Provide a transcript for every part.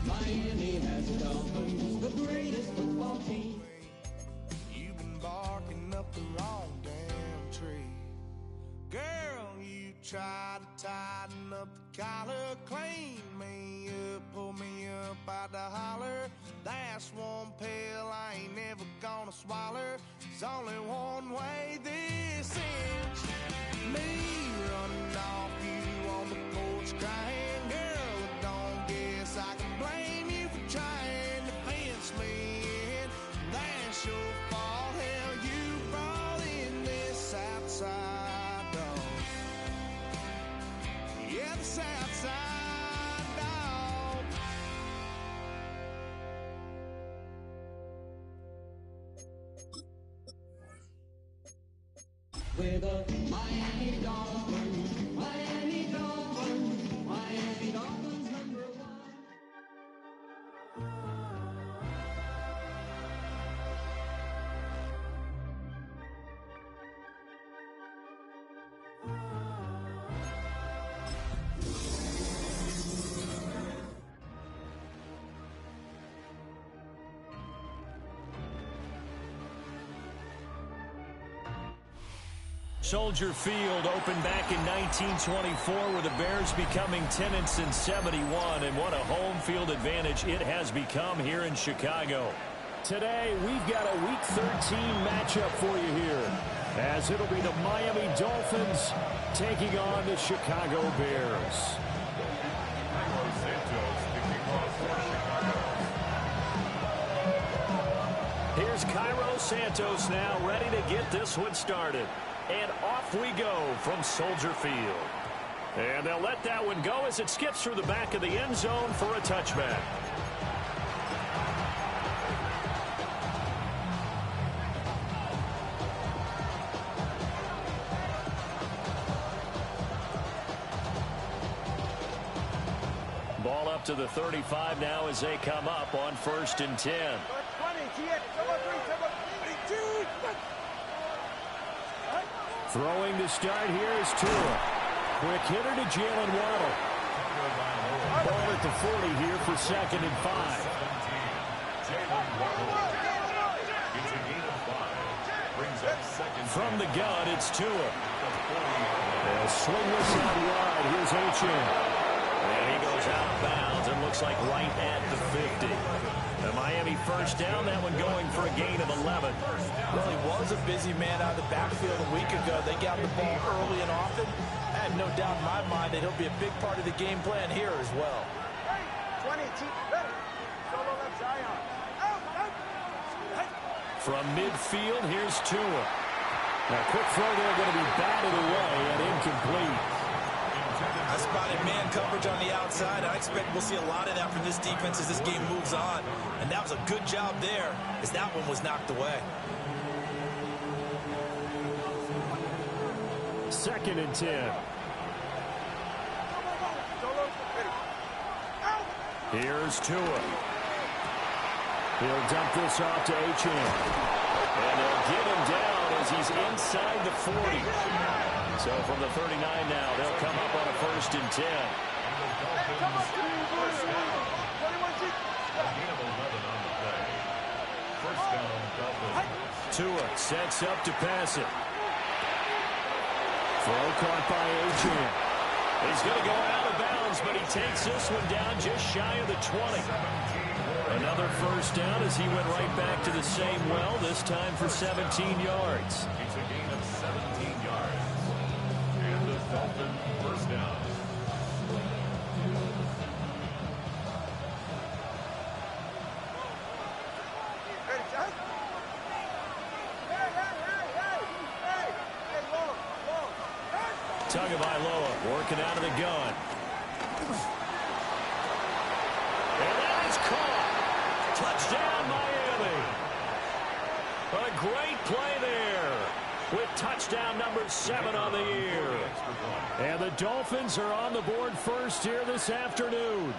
Miami has the Dolphins, the greatest football team. You've been barking up the wrong damn tree. Girl, you try to tighten up the collar, clean me up, pull me up out the holler. That's one pill I ain't never gonna swallow. There's only one way this ends. Me running off you on the porch crying. Girl, I don't guess I can blame you for trying to fence me in. That's your fault. Hell, you brought in this outside dog. Yeah, this outside dog. With a Miami Dolphins, Miami Dolphins, Miami Dolphins number one. Soldier Field opened back in 1924 with the Bears becoming 10-71, and what a home field advantage it has become here in Chicago. Today, we've got a Week 13 matchup for you here, as it'll be the Miami Dolphins taking on the Chicago Bears. Here's Cairo Santos now, ready to get this one started. And off we go from Soldier Field. And they'll let that one go as it skips through the back of the end zone for a touchback. Ball up to the 35 now as they come up on 1st and 10. Throwing to start here is Tua. Quick hitter to Jalen Waddle. Ball at the 40 here for 2nd and 5. From the gun, it's Tua. A swing this out wide. Here's H.M. And he goes out of bounds and looks like right at the 50. The Miami first down, that one going for a gain of 11. Well, he was a busy man out of the backfield a week ago. They got the ball early and often. I have no doubt in my mind that he'll be a big part of the game plan here as well. 20, ready. Solo left Zion. From midfield, here's Tua. A quick throw there going to be batted away and incomplete. I spotted man coverage on the outside. I expect we'll see a lot of that from this defense as this game moves on. And that was a good job there as that one was knocked away. 2nd and 10. Here's Tua. He'll dump this off to H.M. And they'll get him down as he's inside the 40. So from the 39 now, they'll come up on a 1st and 10. Tua sets up to pass it. Throw caught by H.M. He's going to go out of bounds, but he takes this one down just shy of the 20. Another first down as he went right back to the same well, this time for 17 yards. It's a gain of 17 yards. And the Dolphins first down. Tagovailoa working out of the gun. And that is caught. Touchdown, Miami. A great play there with touchdown number 7 on the year. And the Dolphins are on the board first here this afternoon.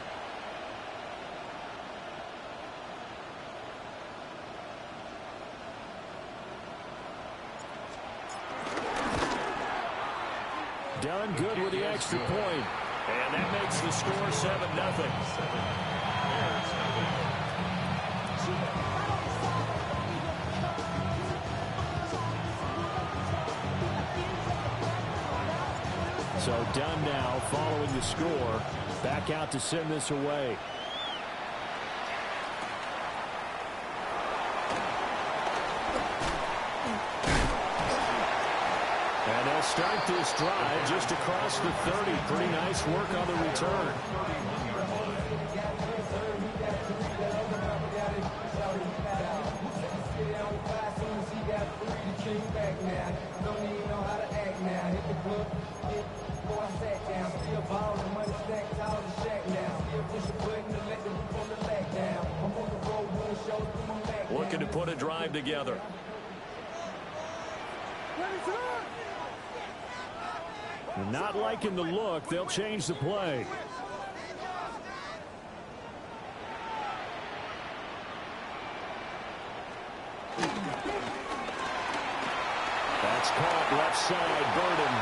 Done good with the extra point. And that makes the score 7-0. So done now following the score. Back out to send this away. And they'll start this drive just across the 30. Pretty nice work on the return. Looking to put a drive together. Not liking the look. They'll change the play. That's caught left side. Burden.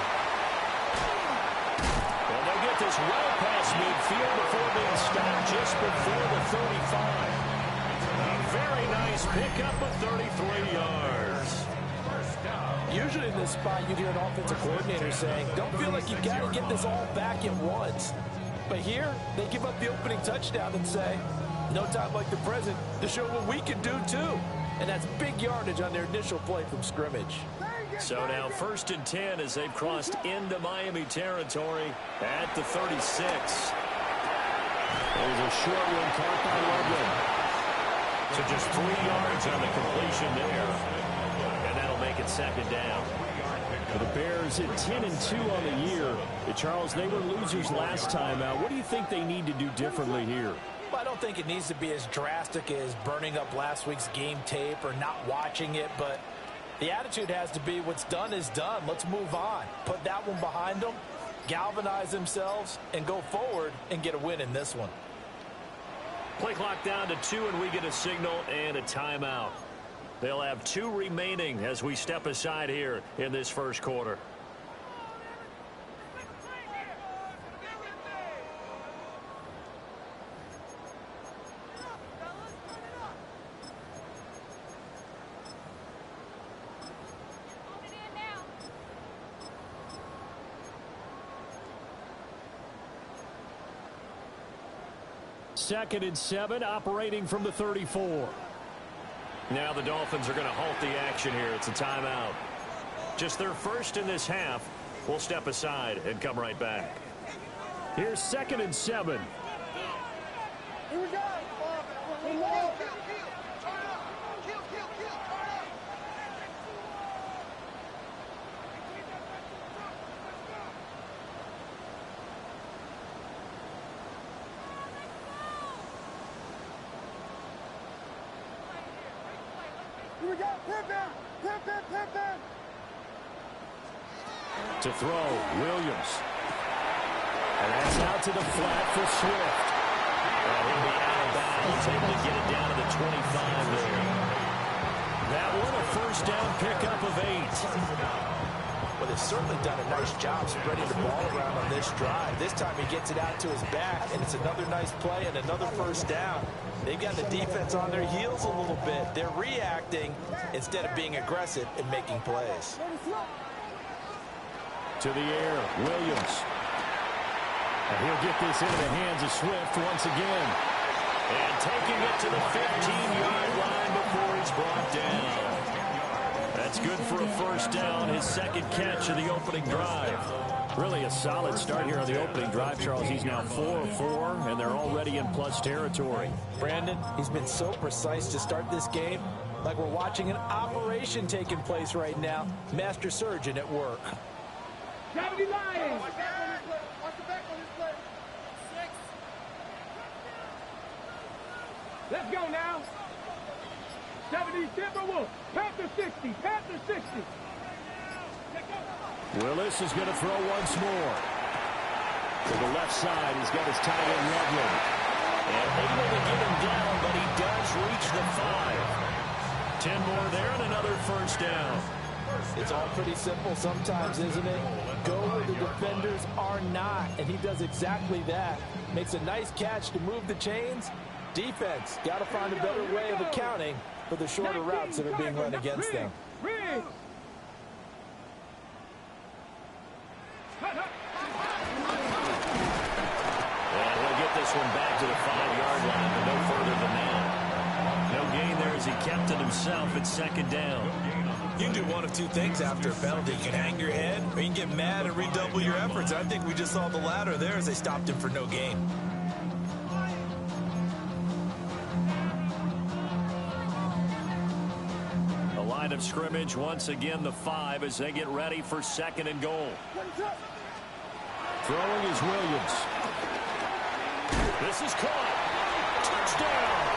And they'll get this well past midfield before being stopped just before the 35. A very nice pickup of 33 yards. Usually in this spot, you hear an offensive coordinator saying, don't feel like you got to get this all back at once. But here, they give up the opening touchdown and say, no time like the present to show what we can do too. And that's big yardage on their initial play from scrimmage. So now 1st and 10 as they've crossed into Miami territory at the 36. There's a short one caught by Loveland. So just 3 yards on the completion there. And that'll make it 2nd down. For the Bears at 10-2 on the year. Charles, they were losers last time out. What do you think they need to do differently here? Well, I don't think it needs to be as drastic as burning up last week's game tape or not watching it, but the attitude has to be what's done is done. Let's move on. Put that one behind them, galvanize themselves, and go forward and get a win in this one. Play clock down to 2, and we get a signal and a timeout. They'll have 2 remaining as we step aside here in this first quarter. Second and 7, operating from the 34. Now the Dolphins are going to halt the action here. It's a timeout. Just their first in this half. We'll step aside and come right back. Here's 2nd and 7. Here we go. To throw, Williams. And that's out to the flat for Swift. And he'll be out of bounds, able to get it down to the 25 there. That one a 1st down pickup of 8. Well, they've certainly done a nice job spreading the ball around on this drive. This time he gets it out to his back, and it's another nice play and another 1st down. They've got the defense on their heels a little bit. They're reacting instead of being aggressive and making plays. To the air, Williams. And he'll get this into the hands of Swift once again. And taking it to the 15-yard line before he's brought down. That's good for a 1st down, his 2nd catch of the opening drive. Really a solid start here on the opening drive, Charles. He's now 4 of 4, and they're already in plus territory. Brandon, he's been so precise to start this game, like we're watching an operation taking place right now. Master surgeon at work. Gravity Lions. Watch the back on this play. 6. Let's go now. 70 Timberwolves. Panther 60. Panther 60. Willis is going to throw once more. To the left side, he's got his tight end Loveland. And able to get him down, but he does reach the 5. 10 more there and another 1st down. It's all pretty simple sometimes, isn't it? Go where the defenders are not, and he does exactly that. Makes a nice catch to move the chains. Defense, got to find a better way of accounting for the shorter routes that are being run against them. And he'll get this one back to the 5-yard line, but no further than that. No gain there as he kept it himself at second down. You can do one of two things after a penalty. You can hang your head, or you can get mad and redouble your efforts. I think we just saw the latter there as they stopped him for no gain. The line of scrimmage, once again, the 5 as they get ready for second and goal. Throwing is Williams. This is caught. Touchdown.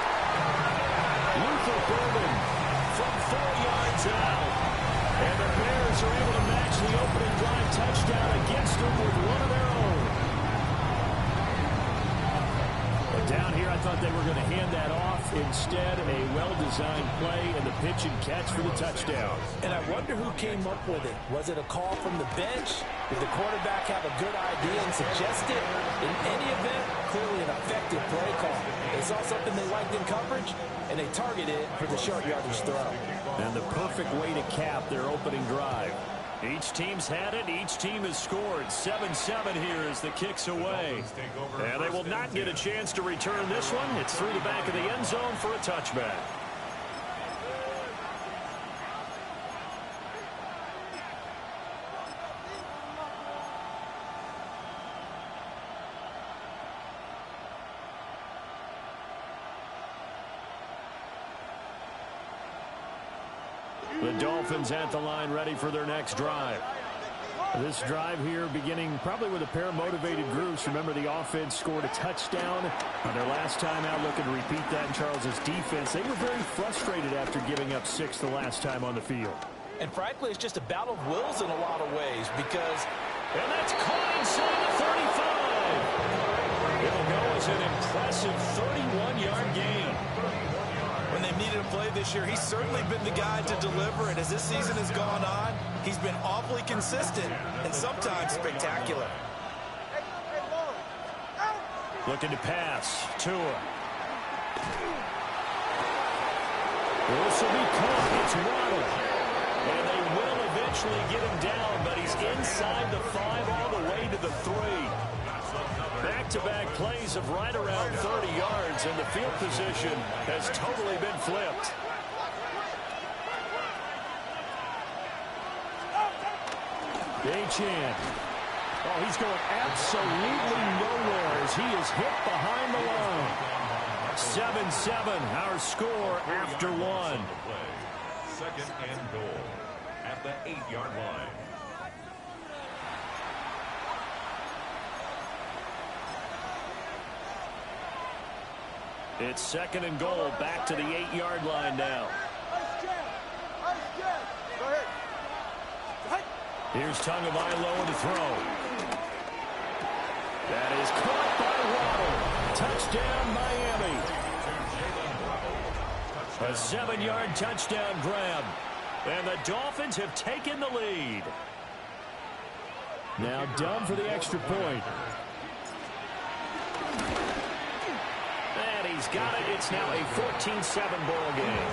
Luther Burden From 4 yards out. And the Bears are able to match the opening drive touchdown against them with one of their own. But down here, I thought they were going to hand that off. Instead, a well-designed play and the pitch and catch for the touchdown. And I wonder who came up with it. Was it a call from the bench? Did the quarterback have a good idea and suggest it? In any event, clearly an effective play call. They saw something they liked in coverage, and they targeted it for the short yardage throw. And the perfect way to cap their opening drive. Each team's had it. Each team has scored. 7-7 here as the kick's away. And they will not get a chance to return this one. It's through the back of the end zone for a touchback. The Dolphins at the line ready for their next drive. This drive here beginning probably with a pair of motivated groups. Remember, the offense scored a touchdown on their last time out, looking to repeat that in Charles's defense. They were very frustrated after giving up 6 the last time on the field. And frankly, it's just a battle of wills in a lot of ways because... And that's caught inside the 35. It'll go as an impressive 31-yard gain. When they needed a play this year, he's certainly been the guy to deliver, and as this season has gone on, he's been awfully consistent and sometimes spectacular. Looking to pass. Tua. This will be caught. It's Waddle. And they will eventually get him down, but he's inside the 5 all the way to the 3. Back-to-back plays of right around 30 yards, and the field position has totally been flipped. Achan. Oh, he's going absolutely nowhere as he is hit behind the line. 7-7, our score after 1. Second and goal at the 8-yard line. It's second and goal, back to the 8-yard line now. Here's Tagovailoa to throw. That is caught by Waddle. Touchdown, Miami. A 7-yard touchdown grab. And the Dolphins have taken the lead. Now done for the extra point. And he's got it. It's now a 14-7 ball game.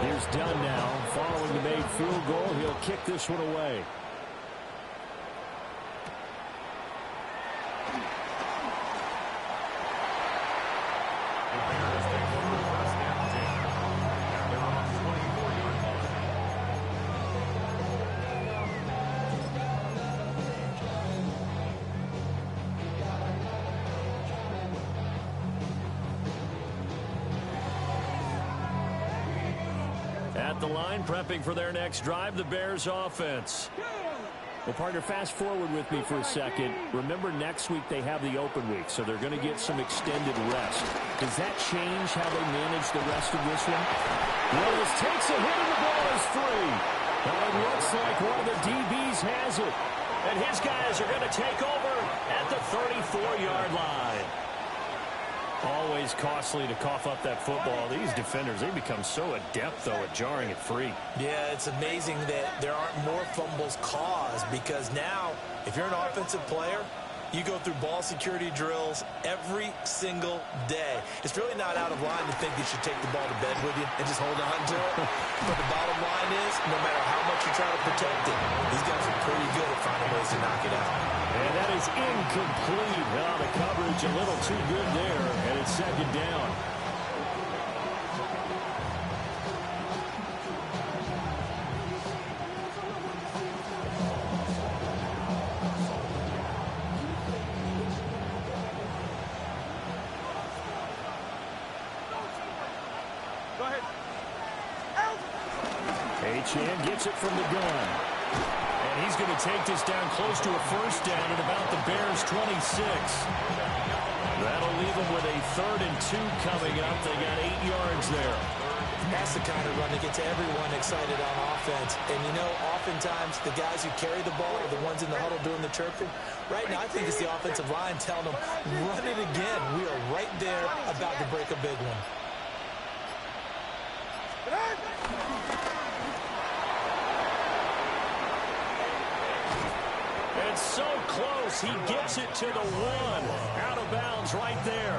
Here's Dunn now. Following the made field goal, he'll kick this one away. At the line, prepping for their next drive, the Bears offense. Well, partner, fast forward with me for a second. Remember, next week they have the open week, so they're going to get some extended rest. Does that change how they manage the rest of this one? Willis takes a hit and the ball is free. Well, it looks like one of the DBs has it. And his guys are going to take over at the 34-yard line. Always costly to cough up that football. These defenders, they become so adept, though, at jarring it free. Yeah, it's amazing that there aren't more fumbles caused, because now, if you're an offensive player, you go through ball security drills every single day. It's really not out of line to think you should take the ball to bed with you and just hold on to it. But the bottom line is, no matter how much you try to protect it, these guys are pretty good at finding ways to knock it out. And that is incomplete. Well, the coverage a little too good there, and it's second down. Chan gets it from the gun. And he's going to take this down close to a first down at about the Bears' 26. That'll leave them with a 3rd and 2 coming up. They got 8 yards there. That's the kind of run that gets everyone excited on offense. And, you know, oftentimes the guys who carry the ball are the ones in the huddle doing the chirping. Right now, I think it's the offensive line telling them, run it again. We are right there about to break a big one. It's so close. He gets it to the 1. Out of bounds right there.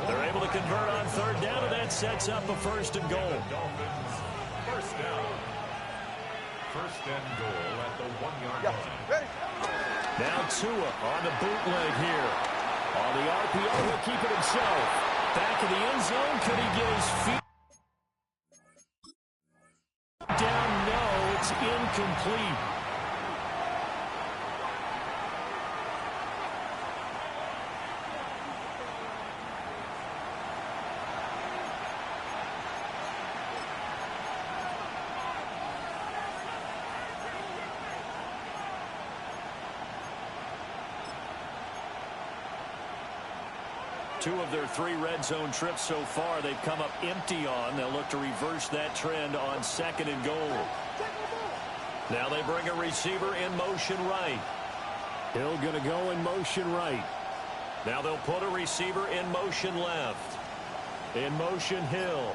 They're able to convert on 3rd down, and that sets up a 1st and goal. First down. 1st and goal at the 1-yard line. Now Tua on the bootleg here. On the RPO, he'll keep it himself. Back in the end zone. Could he get his feet down? No, it's incomplete. Two of their 3 red zone trips so far, they've come up empty on. They'll look to reverse that trend on 2nd and goal. Now they bring a receiver in motion right. Hill going to go in motion right. Now they'll put a receiver in motion left. In motion, Hill.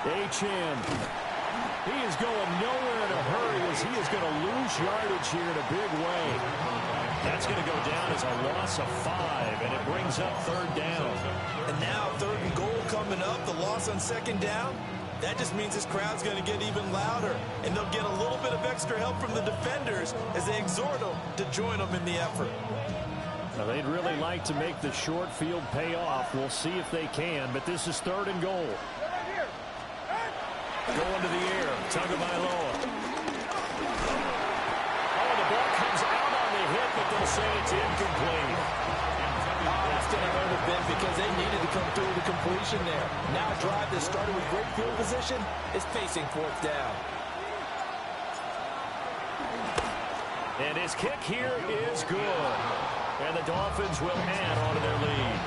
Achane. He is going nowhere in a hurry as he is going to lose yardage here in a big way. That's going to go down as a loss of 5, and it brings up 3rd down. And now 3rd and goal coming up, the loss on 2nd down. That just means this crowd's going to get even louder, and they'll get a little bit of extra help from the defenders as they exhort them to join them in the effort. Now, they'd really like to make the short field pay off. We'll see if they can, but this is 3rd and goal. Going to the air, Tagovailoa. Oh, the ball comes out on the hit, but they'll say it's incomplete. That's going to hurt a bit because they needed to come through the completion there. Now a drive that started with great field position is facing 4th down. And his kick here is good. And the Dolphins will add on to their lead.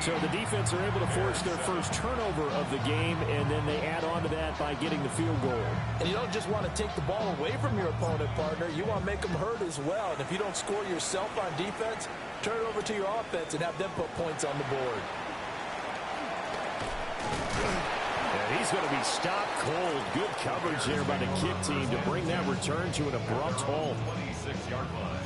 So the defense are able to force their first turnover of the game, and then they add on to that by getting the field goal. And you don't just want to take the ball away from your opponent, partner. You want to make them hurt as well. And if you don't score yourself on defense, turn it over to your offense and have them put points on the board. And he's going to be stopped cold. Good coverage there by the kick team to bring that return to an abrupt halt. 26-yard line.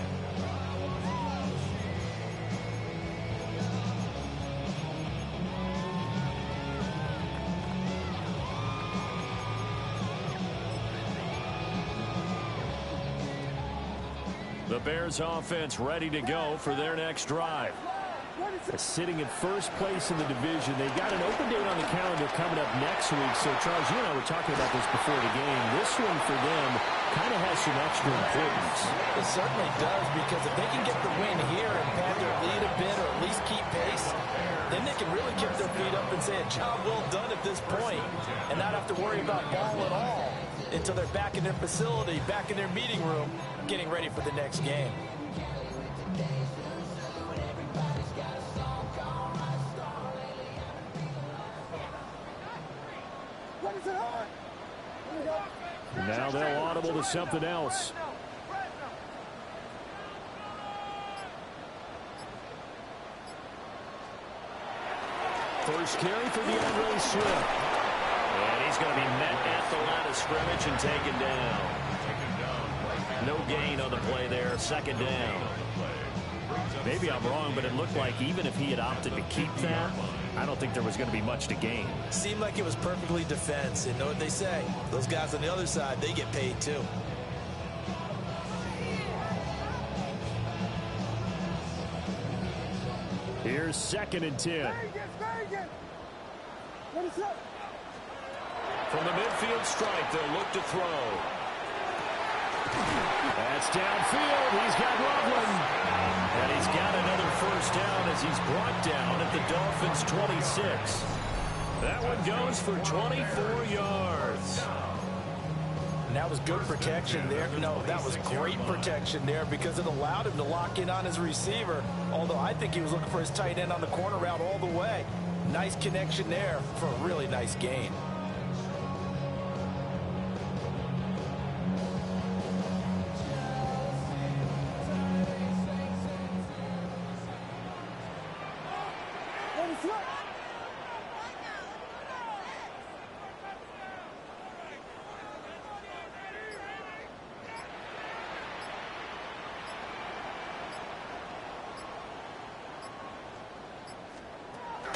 The Bears offense ready to go for their next drive. Sitting in first place in the division. They've got an open date on the calendar coming up next week. So, Charles, you and I were talking about this before the game. This one for them kind of has some extra importance. It certainly does, because if they can get the win here and pad their lead a bit or at least keep pace, then they can really kick their feet up and say a job well done at this point and not have to worry about ball at all until they're back in their facility, back in their meeting room, getting ready for the next game. Now they'll audible to something else. First carry for DeAndre Swift. And he's going to be met at the line of scrimmage and taken down. No gain on the play there. Second down. Maybe I'm wrong, but it looked like even if he had opted to keep that, I don't think there was going to be much to gain. Seemed like it was perfectly defense. And know what they say? Those guys on the other side, they get paid too. Here's 2nd and 10. From the midfield strike, they'll look to throw. That's downfield. He's got Loveland. And he's got another first down as he's brought down at the Dolphins' 26. That one goes for 24 yards. And that was good protection there. No, that was great protection there because it allowed him to lock in on his receiver. Although I think he was looking for his tight end on the corner route all the way. Nice connection there for a really nice gain.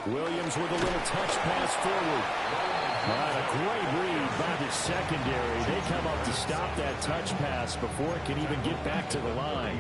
Williams with a little touch pass forward. All right, a great read by the secondary. They come up to stop that touch pass before it can even get back to the line.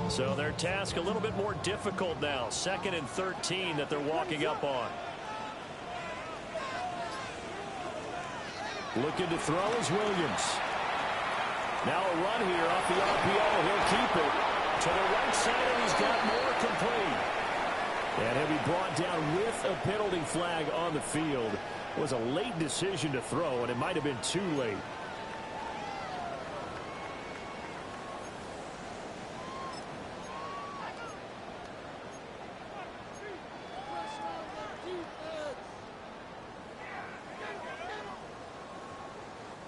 So their task a little bit more difficult now. 2nd and 13 that they're walking up on. Looking to throw is Williams. Now a run here off the RPO. He'll keep it To the right side, and he's got more complete. And he'll be brought down with a penalty flag on the field. It was a late decision to throw, and it might have been too late.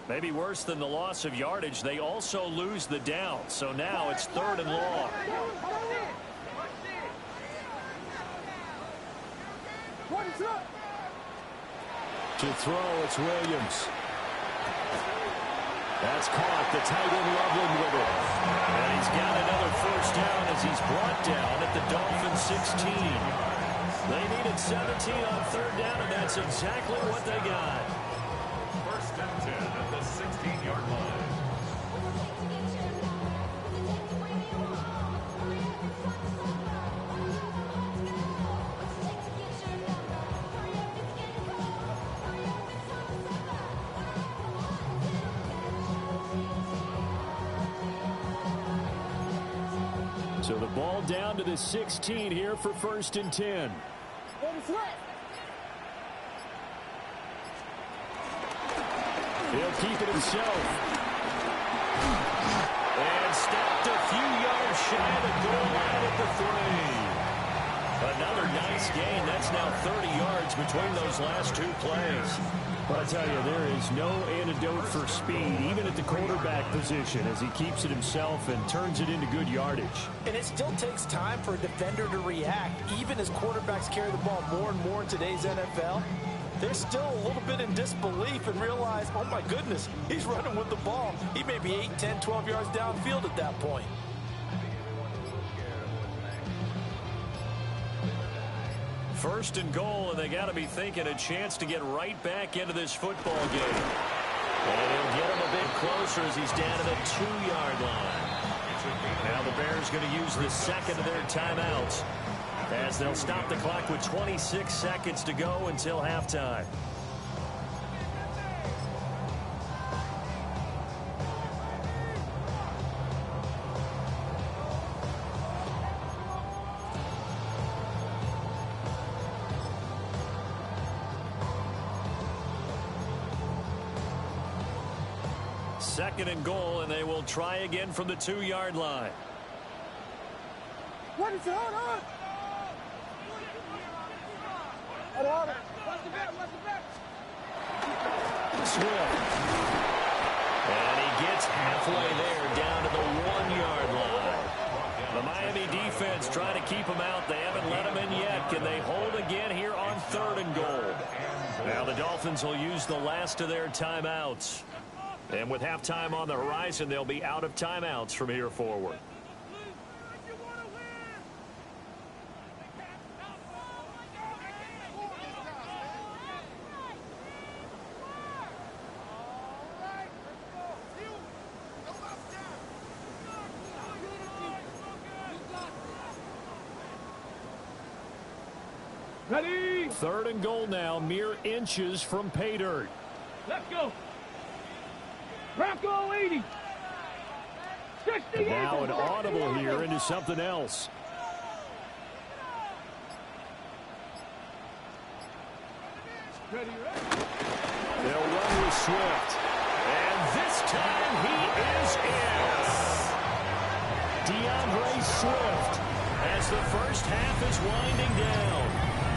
Maybe worse than the loss of yardage, they also lose the down. So now it's 3rd and long. To throw, it's Williams. That's caught. The tight end Loveland with it. And he's got another first down as he's brought down at the Dolphins' 16. They needed 17 on 3rd down, and that's exactly what they got. 1st and 10 at the 16-yard line. So the ball down to the 16 here for 1st and 10. He'll keep it himself. And stopped a few yards shy of the goal line at the 3. Another nice gain. That's now 30 yards between those last 2 plays. But I tell you, there is no antidote for speed, even at the quarterback position, as he keeps it himself and turns it into good yardage. And it still takes time for a defender to react. Even as quarterbacks carry the ball more and more in today's NFL, they're still a little bit in disbelief and realize, oh my goodness, he's running with the ball. He may be 8, 10, 12 yards downfield at that point. First and goal, and they got to be thinking a chance to get right back into this football game. And he'll get him a bit closer as he's down to the 2-yard line. Now the Bears going to use the second of their timeouts as they'll stop the clock with 26 seconds to go until halftime. Second and goal, and they will try again from the 2-yard line. What is it? Hold on. Hold on. Watch the back. Watch the back. Swift. And he gets halfway there, down to the 1-yard line. The Miami defense trying to keep them out. They haven't let them in yet. Can they hold again here on 3rd and goal? Now the Dolphins will use the last of their timeouts. And with halftime on the horizon, they'll be out of timeouts from here forward. Ready? 3rd and goal now, mere inches from pay dirt. Let's go. Bronco 80. 68. Now an audible here into something else. Ready, ready. They'll run with Swift. And this time he is in. DeAndre Swift. As the first half is winding down.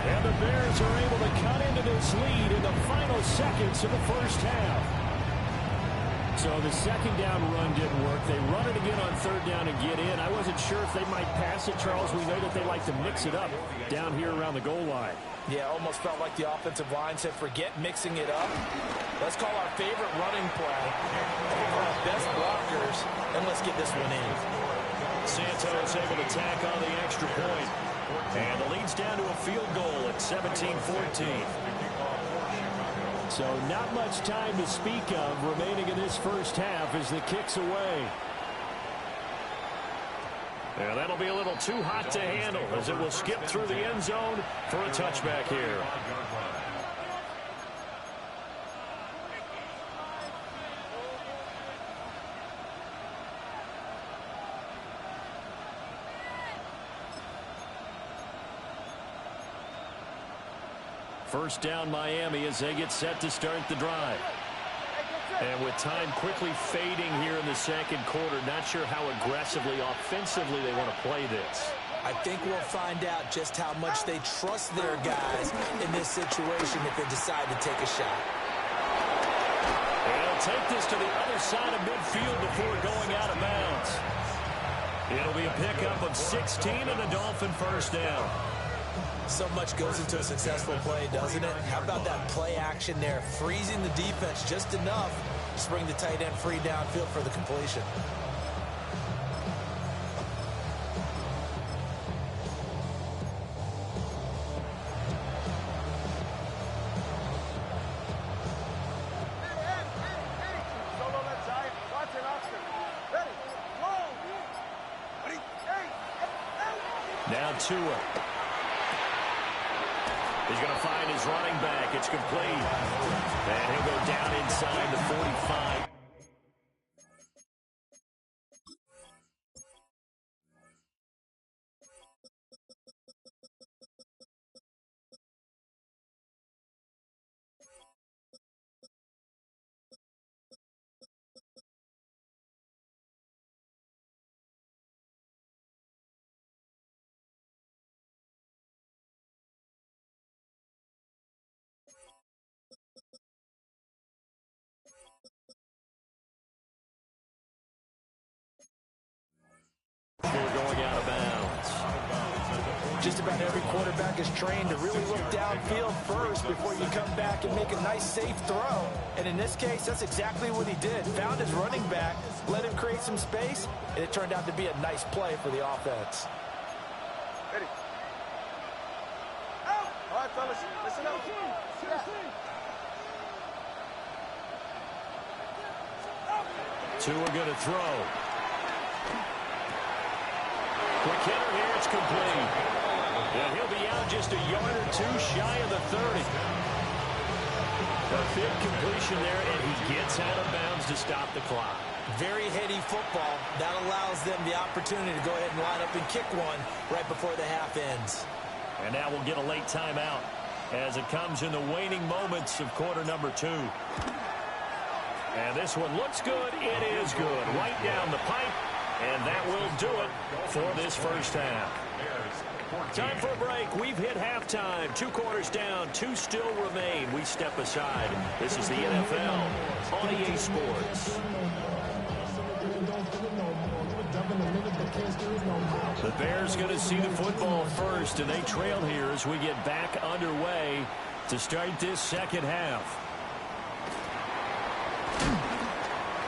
And the Bears are able to cut into this lead in the final seconds of the first half. So the second down run didn't work. They run it again on 3rd down and get in. I wasn't sure if they might pass it, Charles. We know that they like to mix it up down here around the goal line. Yeah, almost felt like the offensive line said, forget mixing it up. Let's call our favorite running play for our best blockers, and let's get this one in. Santos able to tack on the extra point. And the lead's down to a field goal at 17-14. So not much time to speak of remaining in this first half as the kick's away. And that'll be a little too hot to handle as it will skip through the end zone for a touchback here. First down Miami as they get set to start the drive. And with time quickly fading here in the second quarter, not sure how aggressively, offensively they want to play this. I think we'll find out just how much they trust their guys in this situation if they decide to take a shot. And they'll take this to the other side of midfield before going out of bounds. It'll be a pickup of 16 and a Dolphin first down. So much goes into a successful play, doesn't it? How about that play action there, freezing the defense just enough to bring the tight end free downfield for the completion. Now Tua. He's going to find his running back. It's complete. And he'll go down inside the 45. Before going out of bounds. Just about every quarterback is trained to really look downfield first before you come back and make a nice, safe throw. And in this case, that's exactly what he did. Found his running back, let him create some space, and it turned out to be a nice play for the offense. Ready. Out. All right, fellas, listen up. Tua going to throw. Quick hitter here, it's complete. And he'll be out just a yard or two shy of the 30. A big completion there, and he gets out of bounds to stop the clock. Very heady football. That allows them the opportunity to go ahead and line up and kick one right before the half ends. And now we'll get a late timeout as it comes in the waning moments of quarter number 2. And this one looks good. It is good. Right down the pipe. And that will do it for this first half. Time for a break. We've hit halftime. 2 quarters down. 2 still remain. We step aside. This is the NFL on EA Sports. The Bears going to see the football first, and they trail here as we get back underway to start this second half.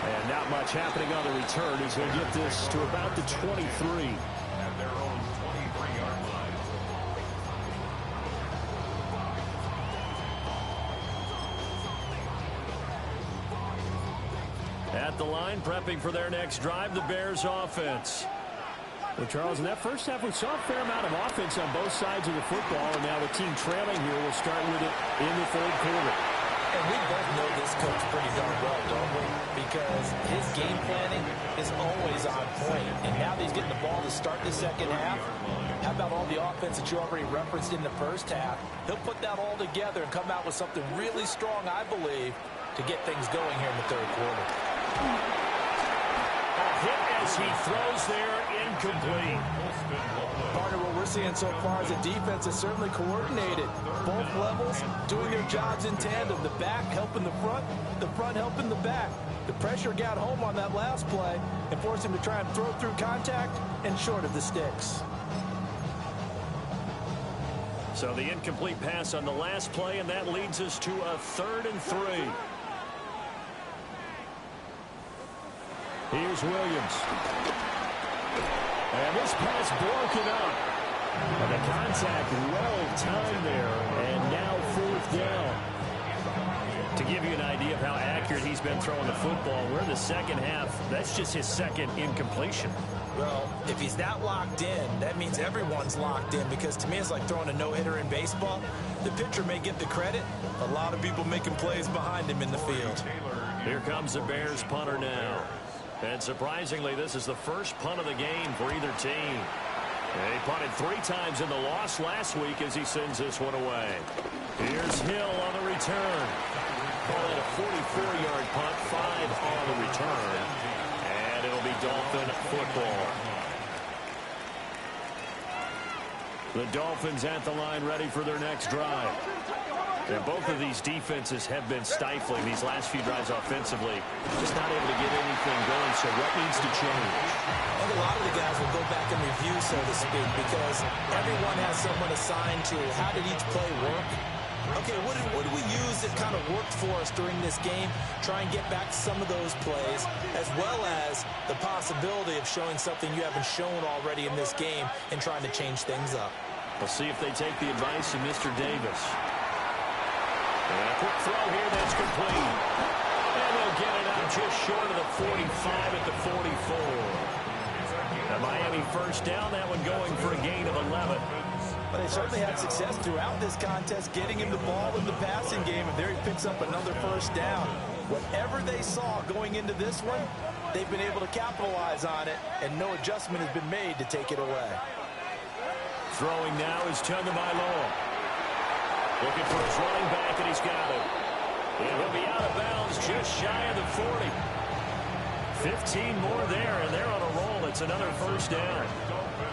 And not much happening on the return as they get this to about the 23. At their own 23-yard line. At the line, prepping for their next drive, the Bears offense. Well, Charles, in that first half, we saw a fair amount of offense on both sides of the football, and now the team trailing here will start with it in the third quarter. And we both know this coach pretty darn well, don't we? Because his game planning is always on point. And now that he's getting the ball to start the second half, how about all the offense that you already referenced in the first half? He'll put that all together and come out with something really strong, I believe, to get things going here in the third quarter. A hit as he throws there, incomplete. Partner, what we're seeing so far is the defense is certainly coordinated. Both levels doing their jobs in tandem. The back helping the front helping the back. The pressure got home on that last play and forced him to try and throw through contact and short of the sticks. So the incomplete pass on the last play, and that leads us to a 3rd and 3. Here's Williams. And this pass broken up. And the contact well timed there. And now 4th down. To give you an idea of how accurate he's been throwing the football, we're in the second half. That's just his 2nd incompletion. Well, if he's that locked in, that means everyone's locked in, because to me it's like throwing a no-hitter in baseball. The pitcher may get the credit. A lot of people making plays behind him in the field. Here comes the Bears punter now. And surprisingly, this is the first punt of the game for either team. He punted 3 times in the loss last week as he sends this one away. Here's Hill on the return. Call it a 44-yard punt, 5 on the return. And it'll be Dolphin football. The Dolphins at the line, ready for their next drive. And both of these defenses have been stifling these last few drives offensively. Just not able to get anything going, so what needs to change? I think a lot of the guys will go back and review, so to speak, because everyone has someone assigned to how did each play work. Okay, what did we use that kind of worked for us during this game? Try and get back some of those plays, as well as the possibility of showing something you haven't shown already in this game and trying to change things up. We'll see if they take the advice of Mr. Davis. And a quick throw here that's complete. And they'll get it out just short of the 45 at the 44. The Miami first down, that one going for a gain of 11. But they certainly had success throughout this contest, getting him the ball in the passing game, and there he picks up another first down. Whatever they saw going into this one, they've been able to capitalize on it, and no adjustment has been made to take it away. Throwing now is Tagovailoa. Looking for his running back, and he's got it. And he'll be out of bounds just shy of the 40. 15 more there, and they're on a roll. It's another first down.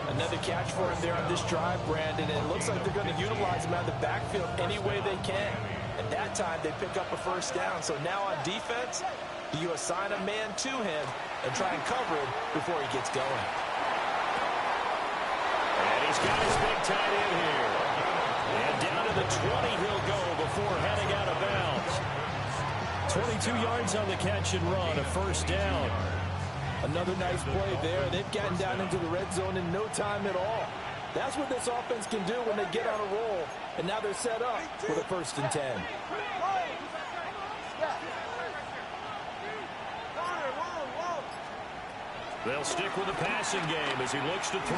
Another catch for him there on this drive, Brandon, and it looks like they're going to utilize him out of the backfield any way they can. At that time, they pick up a first down. So now on defense, do you assign a man to him and try and cover him before he gets going? And he's got his big tight end here. And down to the 20 he'll go before heading out of bounds. 22 yards on the catch and run, a first down. Another nice play there. They've gotten down into the red zone in no time at all. That's what this offense can do when they get on a roll. And now they're set up for the 1st and 10. They'll stick with the passing game as he looks to throw.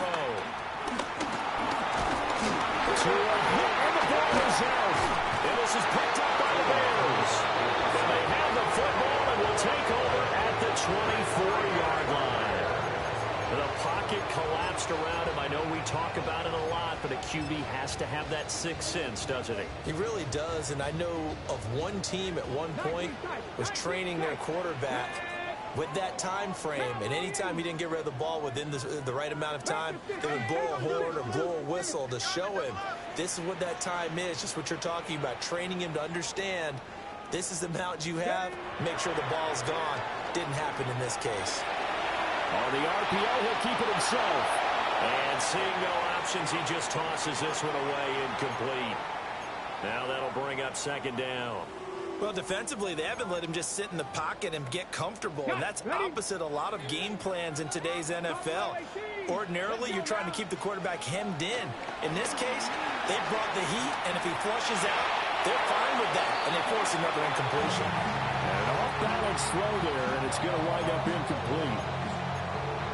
And the ball is out. And this is picked up by the Bears. And they have the football and will take over at the 24-yard line. The pocket collapsed around him. I know we talk about it a lot, but a QB has to have that sixth sense, doesn't he? He really does, and I know of one team at one point was training their quarterback with that time frame, and anytime he didn't get rid of the ball within the right amount of time, they would blow a horn or blow a whistle to show him this is what that time is, just what you're talking about, training him to understand this is the amount you have, make sure the ball's gone. Didn't happen in this case. On the RPO, he'll keep it himself. And seeing no options, he just tosses this one away, incomplete. Now that'll bring up second down. Well, defensively, they haven't let him just sit in the pocket and get comfortable, and that's opposite a lot of game plans in today's NFL. Ordinarily, you're trying to keep the quarterback hemmed in. In this case, they brought the heat, and if he flushes out, they're fine with that, and they force another incompletion. An off-balance throw there, and it's going to wind up incomplete.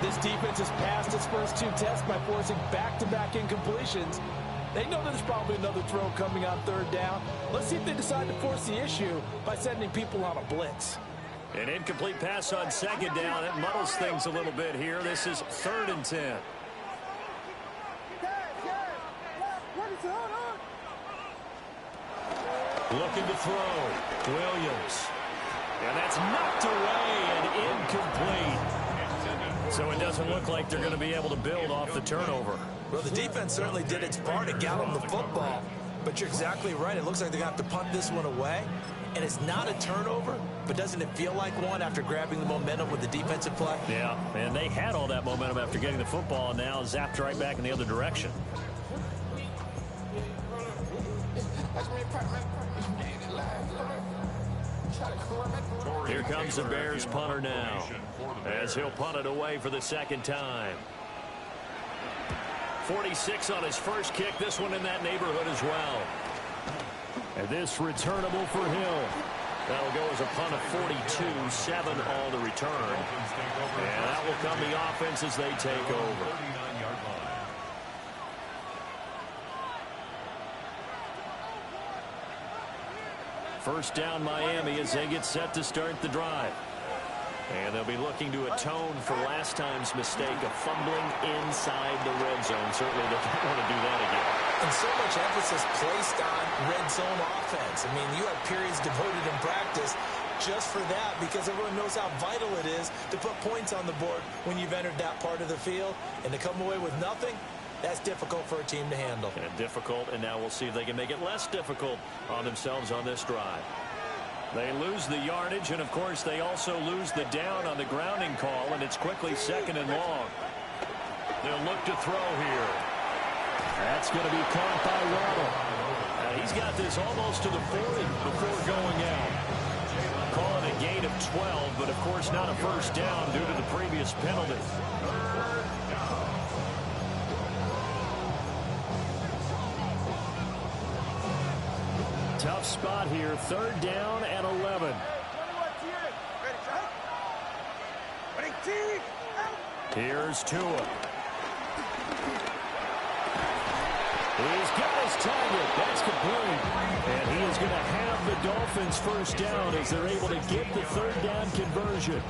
This defense has passed its first two tests by forcing back-to-back incompletions. They know there's probably another throw coming on third down. Let's see if they decide to force the issue by sending people on a blitz. An incomplete pass on second down. It muddles things a little bit here. This is 3rd and 10. Looking to throw. Williams. And that's knocked away and incomplete. So it doesn't look like they're going to be able to build off the turnover. Well, the defense certainly did its part to get them the football. But you're exactly right. It looks like they're going to have to punt this one away. And it's not a turnover, but doesn't it feel like one after grabbing the momentum with the defensive play? Yeah, and they had all that momentum after getting the football, and now zapped right back in the other direction. Here comes the Bears punter now, as he'll punt it away for the second time. 46 on his first kick, this one in that neighborhood as well. And this returnable for Hill. That'll go as a punt of 42, 7 all to return. And that will come the offense as they take over. First down Miami as they get set to start the drive. And they'll be looking to atone for last time's mistake of fumbling inside the red zone. Certainly they don't want to do that again. And so much emphasis placed on red zone offense. I mean, you have periods devoted in practice just for that because everyone knows how vital it is to put points on the board when you've entered that part of the field. And to come away with nothing, that's difficult for a team to handle. And difficult, and now we'll see if they can make it less difficult on themselves on this drive. They lose the yardage, and of course they also lose the down on the grounding call, and it's quickly 2nd and long. They'll look to throw here. That's going to be caught by Waddle. He's got this almost to the 40 before going out. Calling a gain of 12, but of course not a first down due to the previous penalty. Tough spot here, 3rd down and 11. Here's Tua. He's got his target. That's complete. And he is going to have the Dolphins first down as they're able to get the 3rd down conversion.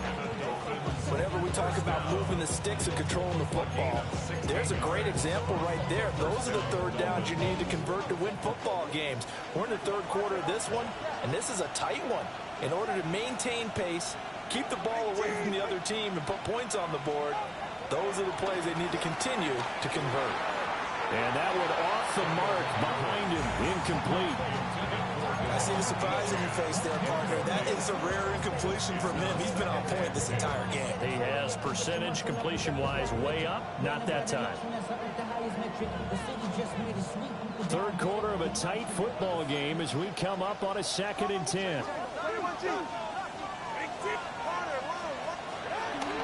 Whenever we talk about moving the sticks and controlling the football, there's a great example right there. Those are the 3rd downs you need to convert to win football games. We're in the 3rd quarter of this one, and this is a tight one. In order to maintain pace, keep the ball away from the other team, and put points on the board, those are the plays they need to continue to convert. And that one off the mark behind him, incomplete. I see the surprise in your face there, partner. That is a rare incompletion from him. He's been on point this entire game. He has percentage completion-wise way up, not that time. 3rd quarter of a tight football game as we come up on a 2nd and 10.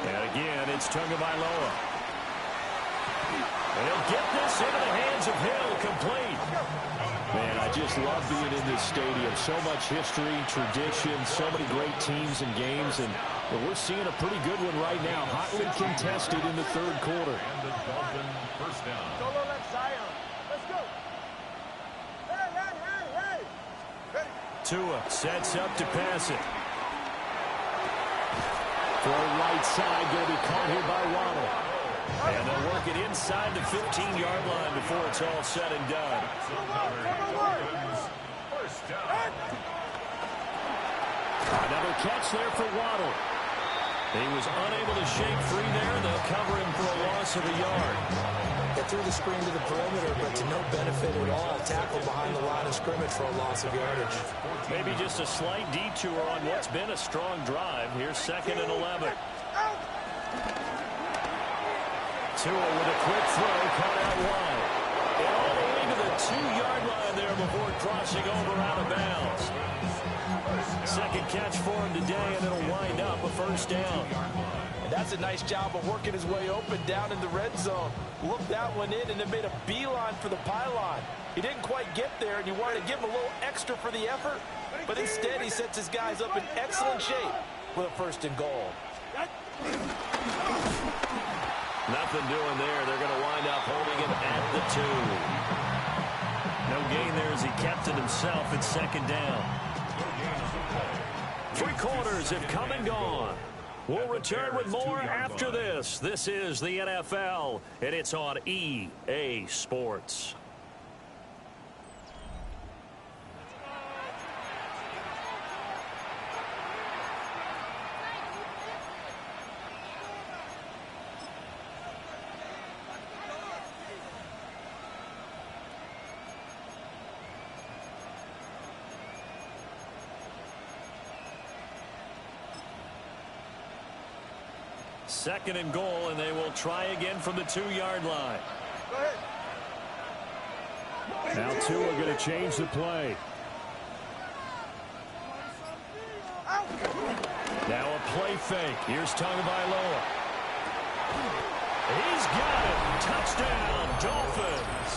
And again, it's Tagovailoa. And he'll get this into the hands of Hill, complete. Man, I just love being in this stadium. So much history, tradition, so many great teams and games, and we're seeing a pretty good one right now, hotly contested in the 3rd quarter. And the Dolphin first down. Tua sets up to pass it. For right side, going to be caught here by Waddle. And they'll work it inside the 15-yard line before it's all said and done. First down. Another catch there for Waddle. He was unable to shake free there. They'll cover him for a loss of a yard. They threw the screen to the perimeter, but to no benefit at all. Tackle behind the line of scrimmage for a loss of yardage. Maybe just a slight detour on what's been a strong drive. Here's 2nd and 11. Tua with a quick throw, caught out wide. And all the way to the 2-yard line there before crossing over out of bounds. Second catch for him today, and it'll wind up a first down. And that's a nice job of working his way open down in the red zone. Looked that one in and then made a beeline for the pylon. He didn't quite get there, and you wanted to give him a little extra for the effort. But instead, he sets his guys up in excellent shape with a 1st and goal. Nothing doing there. They're going to wind up holding him at the 2. No gain there as he kept it himself at 2nd down. 3 quarters have come and gone. We'll return with more after this. This is the NFL, and it's on EA Sports. Second and goal, and they will try again from the 2-yard line. Now Tua are going to change the play. Now a play fake. Here's Tagovailoa. He's got it. Touchdown, Dolphins.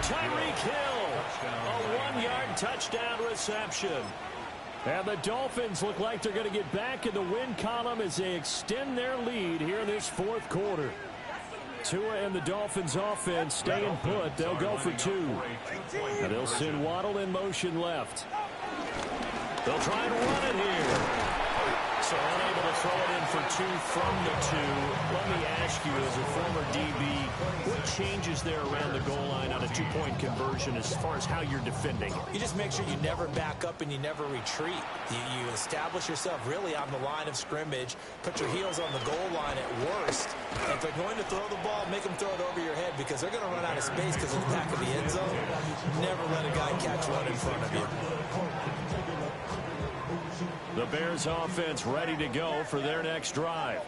Tyreek Hill. A 1-yard touchdown reception. And the Dolphins look like they're going to get back in the win column as they extend their lead here in this 4th quarter. Tua and the Dolphins offense staying put. They'll go for 2. And they'll send Waddle in motion left. They'll try and run it here. So unable to throw it in for 2 from the 2. Let me ask you, as a former DB, what changes there around the goal line on a 2-point conversion as far as how you're defending it? You just make sure you never back up and you never retreat. You establish yourself really on the line of scrimmage, put your heels on the goal line at worst. And if they're going to throw the ball, make them throw it over your head because they're going to run out of space because of the back of the end zone. Never let a guy catch one in front of you. The Bears offense ready to go for their next drive.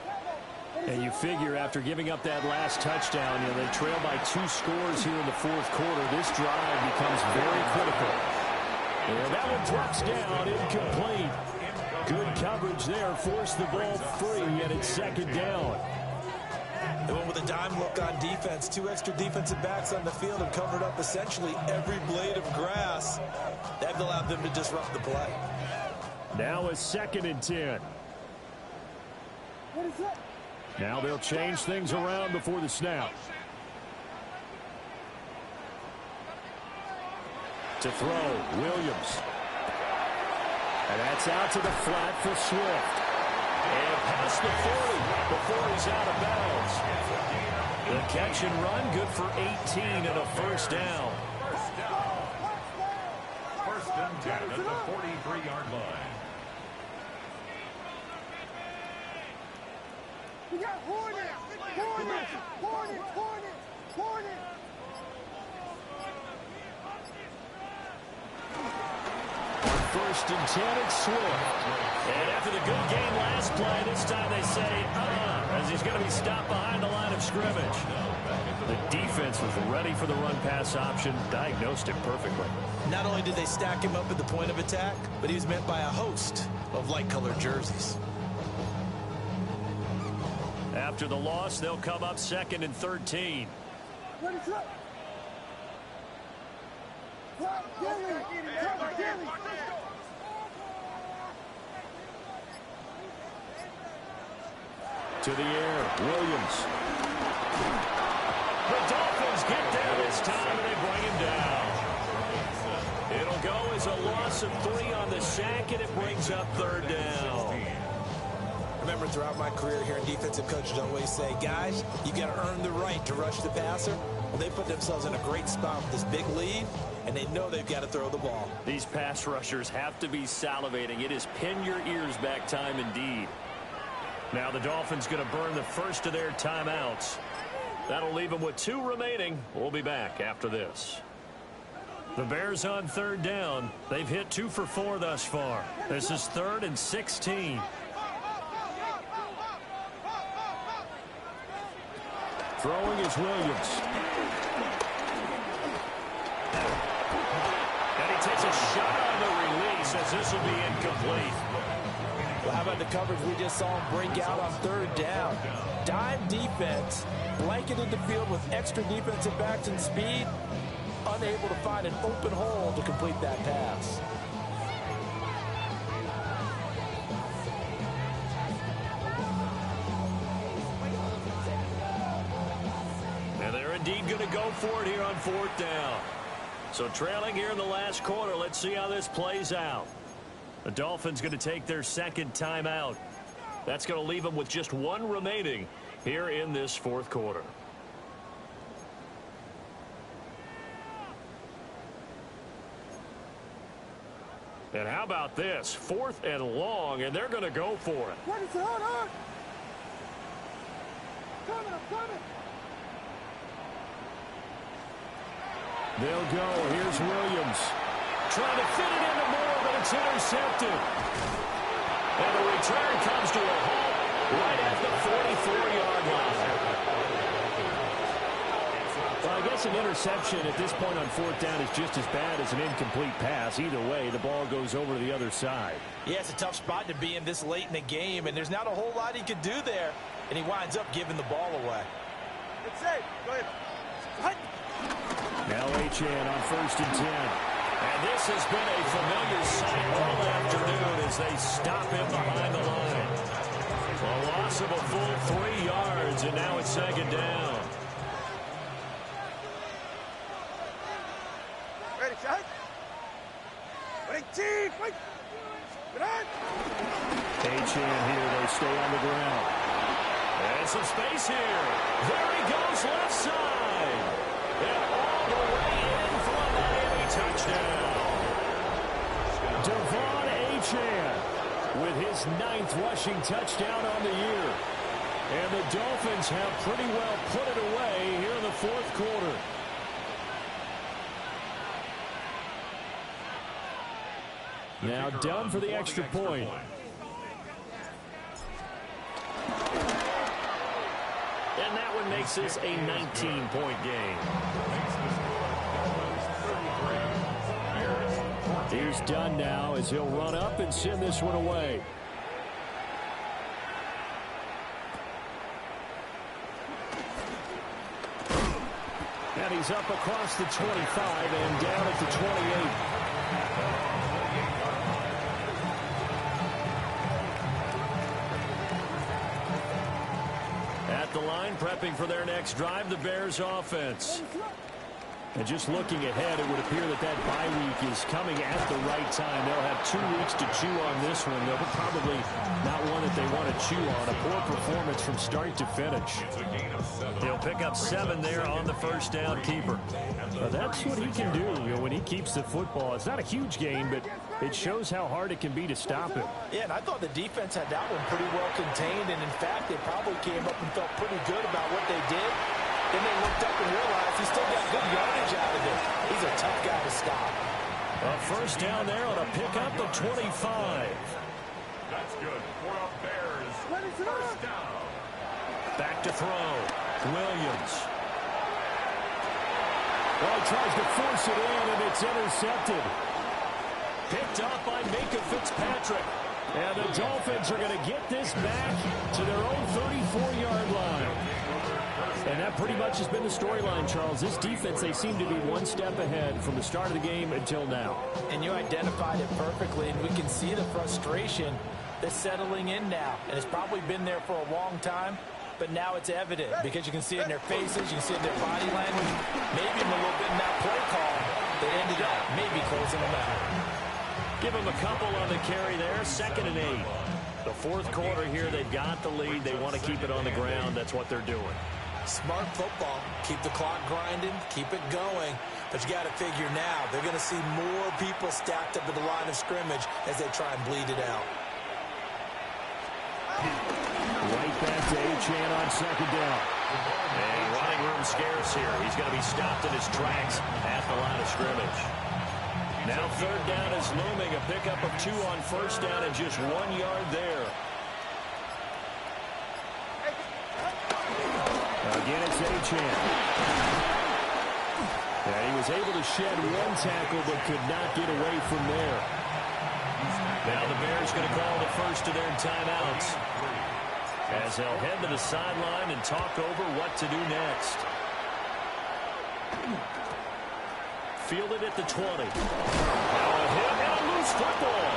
And you figure after giving up that last touchdown, they trail by 2 scores here in the 4th quarter. This drive becomes very critical. And that one drops down, incomplete. Good coverage there, forced the ball free, and it's 2nd down. They went with a dime look on defense. 2 extra defensive backs on the field and covered up essentially every blade of grass. That allowed them to disrupt the play. Now a 2nd and 10. Now they'll change things around before the snap. To throw, Williams. And that's out to the flat for Swift. And past the 40 before he's out of bounds. The catch and run, good for 18 and a 1st down. 1st and 10 at the 43-yard line. We got Hornet! Hornet! Hornet! Hornet! Hornet! On 1st and 10, it's Swift. And after the good game last play, this time they say, as he's going to be stopped behind the line of scrimmage. The defense was ready for the run-pass option, diagnosed it perfectly. Not only did they stack him up at the point of attack, but he was met by a host of light-colored jerseys. After the loss, they'll come up 2nd and 13. What is up? Gilly! Gilly! To the air, Williams. The Dolphins get there this time, and they bring him down. It'll go as a loss of 3 on the sack, and it brings up 3rd down. Remember, throughout my career here in defensive coaches always say, guys, you got to earn the right to rush the passer. Well, they put themselves in a great spot with this big lead, and they know they've got to throw the ball. These pass rushers have to be salivating. It is pin your ears back time indeed. Now the Dolphins going to burn the first of their timeouts. That'll leave them with 2 remaining. We'll be back after this. The Bears on third down. They've hit 2 for 4 thus far. This is 3rd and 16. Throwing is Williams. And he takes a shot on the release as this will be incomplete. Well, how about the coverage we just saw him break out on third down? Dime defense, blanketed the field with extra defensive backs and speed, unable to find an open hole to complete that pass. And they're indeed going to go for it here on 4th down. So trailing here in the last quarter, let's see how this plays out. The Dolphins going to take their second timeout. That's going to leave them with just 1 remaining here in this 4th quarter. And how about this? 4th and long, and they're going to go for it. What is it? Hold on. I'm coming. They'll go. Here's Williams. Trying to fit it into Moore, but it's intercepted. And the return comes to a halt right at the 44-yard line. Well, I guess an interception at this point on 4th down is just as bad as an incomplete pass. Either way, the ball goes over to the other side. Yeah, it's a tough spot to be in this late in the game, and there's not a whole lot he could do there. And he winds up giving the ball away. It's safe. Go ahead. Now Achane on 1st and 10. And this has been a familiar sight all afternoon as they stop him behind the line. A loss of a full 3 yards, and now it's 2nd down. Ready, shot. Wait, team. Wait. Get on. Achane here. They stay on the ground. And some space here. There he goes left side. And all the way in for a Miami touchdown. Devon Achane with his 9th rushing touchdown on the year. And the Dolphins have pretty well put it away here in the 4th quarter. Now down for the extra point. And that one makes this a 19-point game. Here's Dunn now as he'll run up and send this one away. And he's up across the 25 and down at the 28. At the line, prepping for their next drive, the Bears offense. And just looking ahead, it would appear that that bye week is coming at the right time. They'll have 2 weeks to chew on this one, though probably not one that they want to chew on. A poor performance from start to finish. He'll pick up 7 there on the first down keeper. That's what he can do, when he keeps the football. It's not a huge gain, but it shows how hard it can be to stop him. Yeah, and I thought the defense had that one pretty well contained, and in fact, they probably came up and felt pretty good about what they did. Then they looked up and realized he still got good yardage out of it. He's a tough guy to stop. A first down there on a pickup of 25. That's good for a Bears first down. Back to throw. Williams. Well, he tries to force it in, and it's intercepted. Picked up by Minka Fitzpatrick. And the Dolphins are going to get this back to their own 34-yard line. And that pretty much has been the storyline, Charles. This defense, they seem to be one step ahead from the start of the game until now. And you identified it perfectly, and we can see the frustration that's settling in now. And it's probably been there for a long time, but now it's evident because you can see it in their faces, you can see it in their body language, maybe even a little bit in that play call that ended up maybe closing them out. Give them a couple on the carry there, 2nd and 8. The 4th quarter here, they've got the lead. They want to keep it on the ground. That's what they're doing. Smart football. Keep the clock grinding, keep it going. But you got to figure now, they're going to see more people stacked up at the line of scrimmage as they try and bleed it out. back to Achane on second down. And running room scarce here. He's going to be stopped in his tracks at the line of scrimmage. Now third down is looming. A pickup of 2 on first down and just 1 yard there. Again, it's Achane. And he was able to shed 1 tackle but could not get away from there. Now the Bears going to call the first of their timeouts, as they'll head to the sideline and talk over what to do next. Fielded at the 20. Now a hit and a loose football.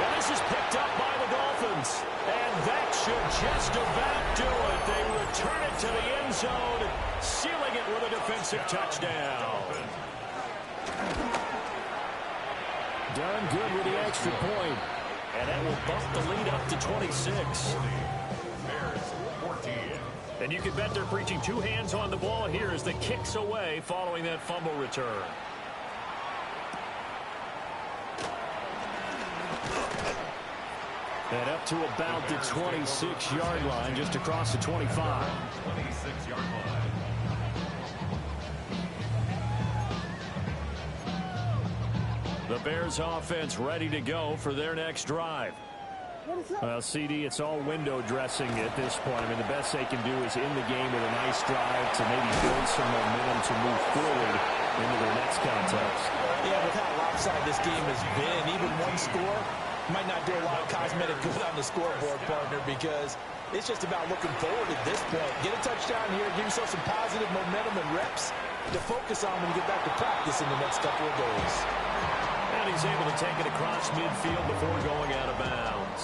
And this is picked up by the Dolphins. And that should just about do it. They return it to the end zone, sealing it with a defensive touchdown. Done good with the extra point. And that will bump the lead up to 26. And you can bet they're preaching 2 hands on the ball here as the kicks away following that fumble return. And up to about the 26-yard line, just across the 25. 26-yard line. The Bears offense ready to go for their next drive. Well, CD, it's all window dressing at this point. I mean, the best they can do is in the game with a nice drive to maybe build some momentum to move forward into their next contest. Yeah, with how lopsided this game has been, even one score might not do a lot of cosmetic good on the scoreboard, partner, because it's just about looking forward at this point. Get a touchdown here, give yourself some positive momentum and reps to focus on when you get back to practice in the next couple of days. And he's able to take it across midfield before going out of bounds.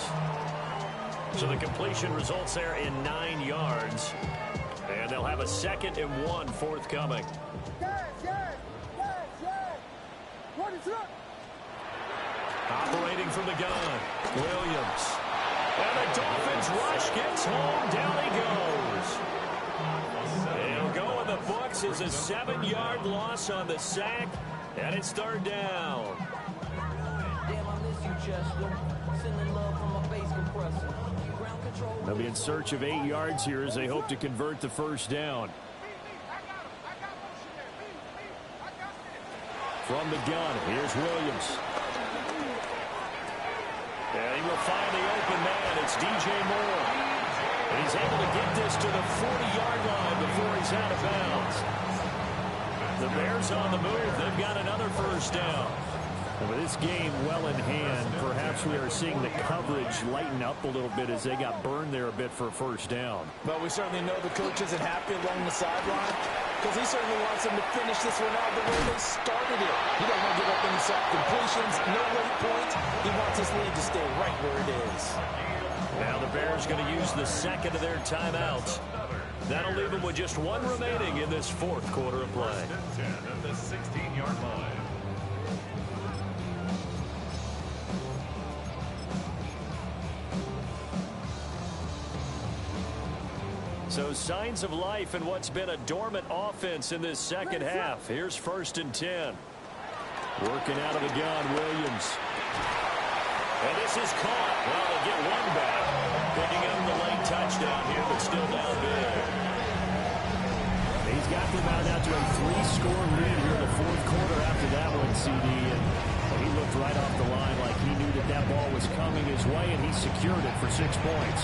So the completion results there in 9 yards. And they'll have a 2nd and 1 forthcoming. Operating from the gun, Williams. And the Dolphins rush gets home. Down he goes. He'll go in the books as a 7-yard loss on the sack. And it's third down. They'll be in search of 8 yards here as they hope to convert the first down. From the gun, here's Williams. And he will find the open man. It's DJ Moore. And he's able to get this to the 40-yard line before he's out of bounds. The Bears on the move. They've got another first down. And with this game well in hand, perhaps we are seeing the coverage lighten up a little bit as they got burned there a bit for a first down. But we certainly know the coach isn't happy along the sideline because he certainly wants them to finish this one out the way they started it. He doesn't want to give up any soft completions, no late points. He wants this lead to stay right where it is. Now the Bears going to use the 2nd of their timeouts. That'll leave them with just 1 remaining in this 4th quarter of play. 10 at the 16-yard line. So signs of life in what's been a dormant offense in this second half. Here's 1st and 10. Working out of the gun, Williams. And this is caught. Well, they get 1 back. Picking up the late touchdown here, but still down big. He's got them out to a 3-score lead here in the 4th quarter after that one, CD. And he looked right off the line like he knew that that ball was coming his way, and he secured it for 6 points.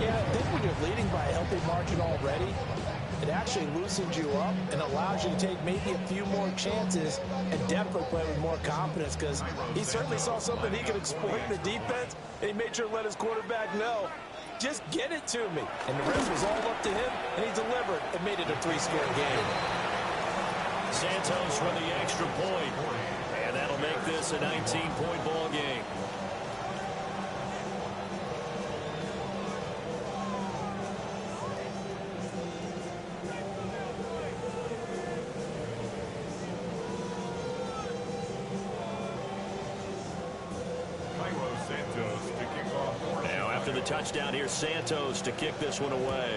Yeah, I think when you're leading by a healthy margin already, it actually loosens you up and allows you to take maybe a few more chances and definitely play with more confidence because he certainly saw something he could exploit in the defense, and he made sure to let his quarterback know, just get it to me. And the rest was all up to him, and he delivered and made it a 3-score game. Santos for the extra point, and that'll make this a 19-point ball game. Santos to kick off. Now after the touchdown, here's Santos to kick this one away.